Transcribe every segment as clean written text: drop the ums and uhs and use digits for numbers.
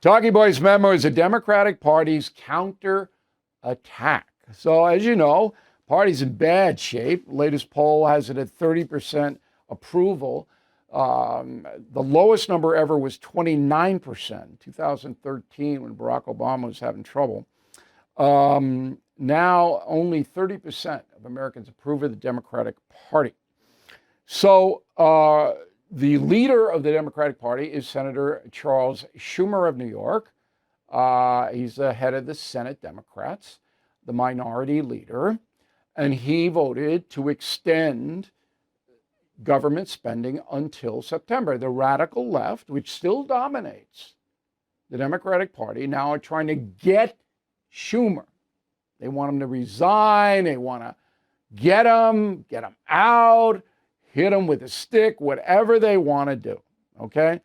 Talking Boy's memo is the Democratic Party's counter attack. So, as you know, party's in bad shape. Latest poll has it at 30% approval. The lowest number ever was 29%, 2013, when Barack Obama was having trouble. Now only 30% of Americans approve of the Democratic Party. So the leader of the Democratic Party is Senator Charles Schumer of New York. He's the head of the Senate Democrats, the minority leader, and he voted to extend government spending until September. The radical left, which still dominates the Democratic Party, now are trying to get Schumer. They want him to resign. They want to get him out, hit him with a stick, whatever they want to do. Okay?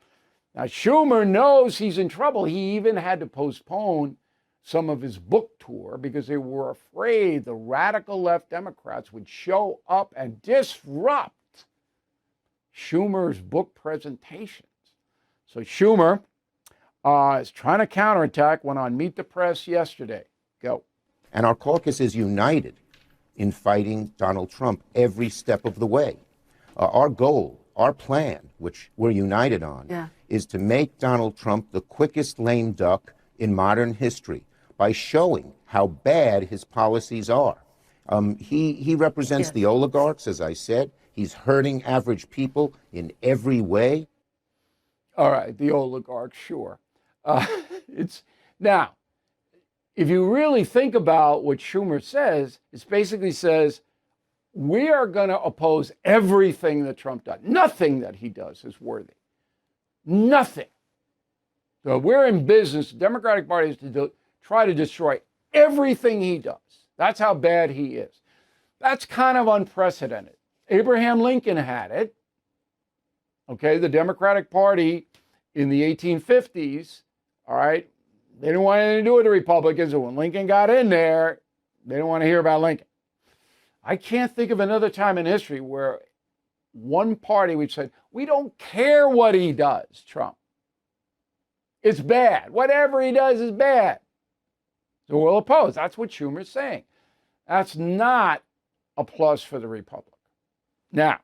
Now, Schumer knows he's in trouble. He even had to postpone some of his book tour because they were afraid the radical left Democrats would show up and disrupt Schumer's book presentations. So Schumer is trying to counterattack, went on Meet the Press yesterday. Go. And our caucus is united in fighting Donald Trump every step of the way. Our goal, our plan, which we're united on, is to make Donald Trump the quickest lame duck in modern history by showing how bad his policies are. He represents the oligarchs, as I said. He's hurting average people in every way. All right, the oligarchs, sure. Now, if you really think about what Schumer says, it basically says, we are going to oppose everything that Trump does. Nothing that he does is worthy. Nothing. So we're in business, the Democratic Party is to try to destroy everything he does. That's how bad he is. That's kind of unprecedented. Abraham Lincoln had it. Okay, the Democratic Party in the 1850s, all right, they didn't want anything to do with the Republicans. And when Lincoln got in there, they didn't want to hear about Lincoln. I can't think of another time in history where one party which said, we don't care what he does, Trump. It's bad. Whatever he does is bad. So we'll oppose. That's what Schumer's saying. That's not a plus for the Republic. Now,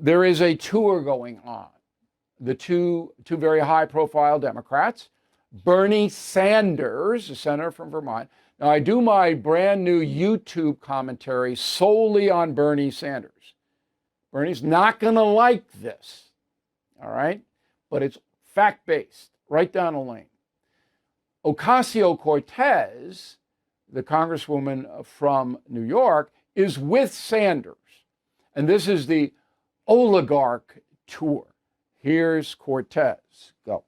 there is a tour going on. The two very high-profile Democrats, Bernie Sanders, a senator from Vermont. Now, I do my brand new YouTube commentary solely on Bernie Sanders. Bernie's not going to like this, all right? But it's fact-based, right down the lane. Ocasio-Cortez, the congresswoman from New York, is with Sanders. And this is the oligarch tour. Here's Cortez. Go.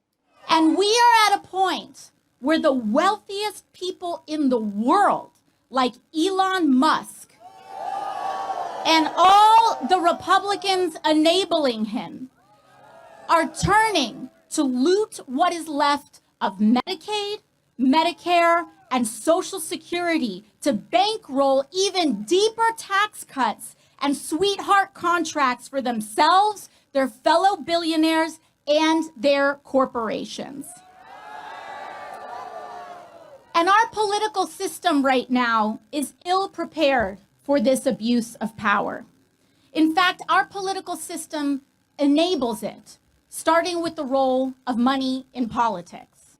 And we are at a point where the wealthiest people in the world, like Elon Musk, and all the Republicans enabling him, are turning to loot what is left of Medicaid, Medicare, and Social Security to bankroll even deeper tax cuts and sweetheart contracts for themselves, their fellow billionaires, and their corporations. And our political system right now is ill-prepared for this abuse of power. In fact, our political system enables it, starting with the role of money in politics.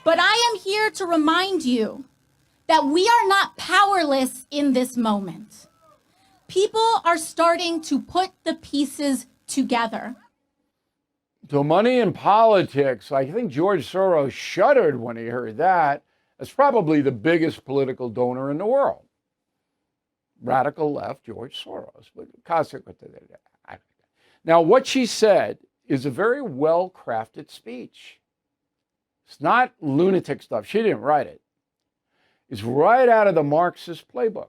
But I am here to remind you that we are not powerless in this moment. People are starting to put the pieces together. So money in politics, I think George Soros shuddered when he heard that. That's probably the biggest political donor in the world. Radical left, George Soros. But now, what she said is a very well-crafted speech. It's not lunatic stuff. She didn't write it. It's right out of the Marxist playbook.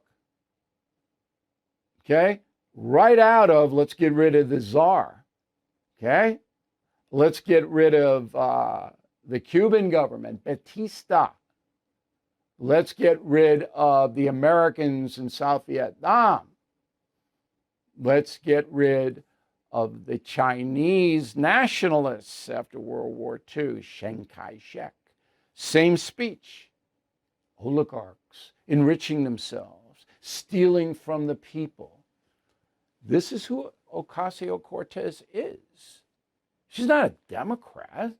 Okay? Right out of, let's get rid of the czar. Okay? Let's get rid of the Cuban government, Batista. Let's get rid of the Americans in South Vietnam. Let's get rid of the Chinese nationalists after World War II, Chiang Kai-shek. Same speech. Oligarchs enriching themselves, stealing from the people. This is who Ocasio-Cortez is. She's not a Democrat.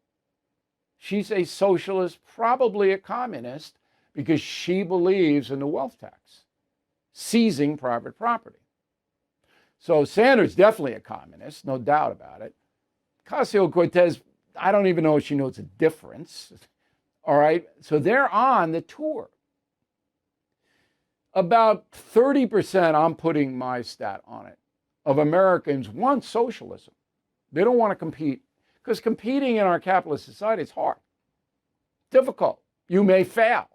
She's a socialist, probably a communist, because she believes in the wealth tax, seizing private property. So Sanders definitely a communist, no doubt about it. Ocasio-Cortez, I don't even know if she knows the difference. All right, so they're on the tour. About 30%, I'm putting my stat on it, of Americans want socialism. They don't want to compete, because competing in our capitalist society is hard, difficult. You may fail.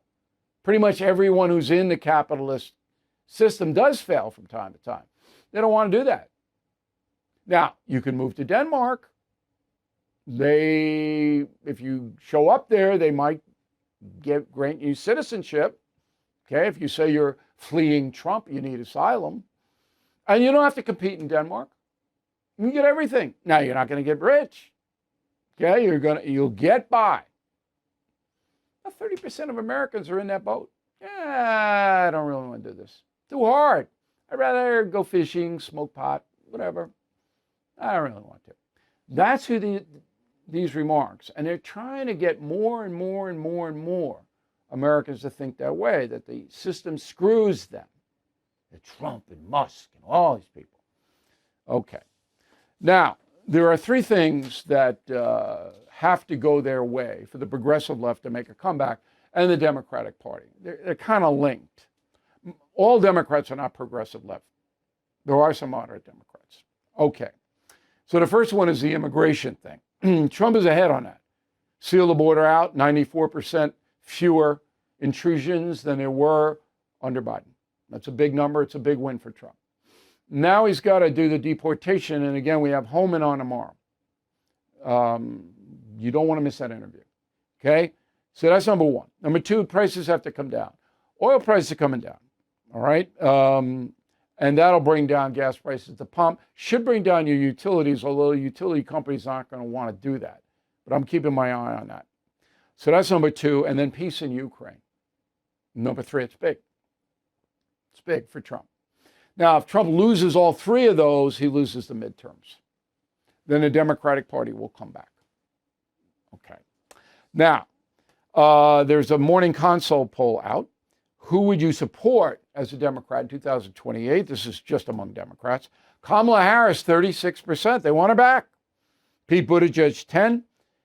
Pretty much everyone who's in the capitalist system does fail from time to time. They don't want to do that. Now, you can move to Denmark. If you show up there, they might grant you citizenship. Okay, if you say you're fleeing Trump, you need asylum. And you don't have to compete in Denmark. You can get everything. Now, you're not going to get rich. Okay, you'll get by. About 30% of Americans are in that boat. Yeah, I don't really want to do this. Too hard. I'd rather go fishing, smoke pot, whatever. I don't really want to. That's who these remarks. And they're trying to get more and more and more and more Americans to think that way, that the system screws them. The Trump and Musk and all these people. Okay. Now, there are three things that have to go their way for the progressive left to make a comeback and the Democratic Party. They're kind of linked. All Democrats are not progressive left. There are some moderate Democrats. Okay. So the first one is the immigration thing. Trump is ahead on that. Seal the border out, 94% fewer intrusions than there were under Biden. That's a big number. It's a big win for Trump. Now he's got to do the deportation. And again, we have Homan on tomorrow. You don't want to miss that interview. Okay? So that's number one. Number two, prices have to come down. Oil prices are coming down. All right? And that'll bring down gas prices at the pump. Should bring down your utilities, although utility companies aren't going to want to do that. But I'm keeping my eye on that. So that's number two. And then peace in Ukraine. Number three, it's big. It's big for Trump. Now, if Trump loses all three of those, he loses the midterms. Then the Democratic Party will come back. Okay. Now, there's a Morning Consult poll out. Who would you support as a Democrat in 2028? This is just among Democrats. Kamala Harris, 36%. They want her back. Pete Buttigieg, 10%.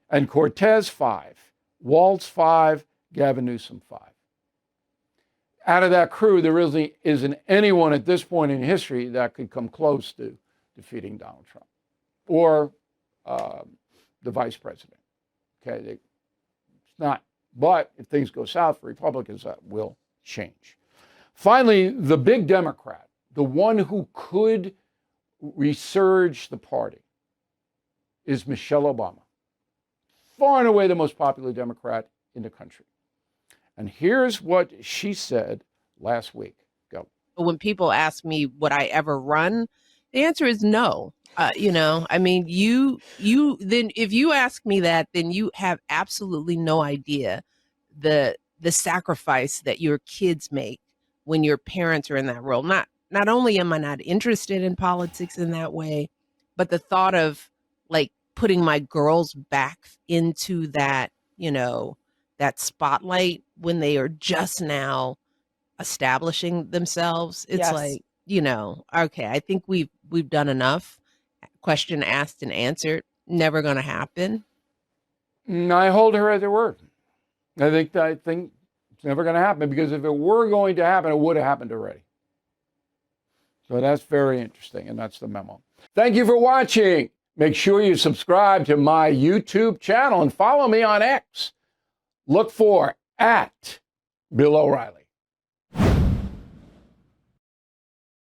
And Cortez, 5%. Walz, 5%. Gavin Newsom, 5%. Out of that crew, there really isn't anyone at this point in history that could come close to defeating Donald Trump or the vice president. Okay, it's not. But if things go south for Republicans, that will change. Finally, the big Democrat, the one who could resurge the party, is Michelle Obama. Far and away the most popular Democrat in the country. And here's what she said last week. Go. When people ask me would I ever run, the answer is no. I mean, you then if you ask me that, then you have absolutely no idea the sacrifice that your kids make when your parents are in that role. Not only am I not interested in politics in that way, but the thought of like putting my girls back into that, that spotlight when they are just now establishing themselves. It's Yes. like, okay, I think we've done enough. Question asked and answered. Never going to happen. I hold her at her word. I think it's never going to happen, because if it were going to happen, it would have happened already. So that's very interesting, and that's the memo. Thank you for watching. Make sure you subscribe to my YouTube channel and follow me on X. Look for @Bill O'Reilly.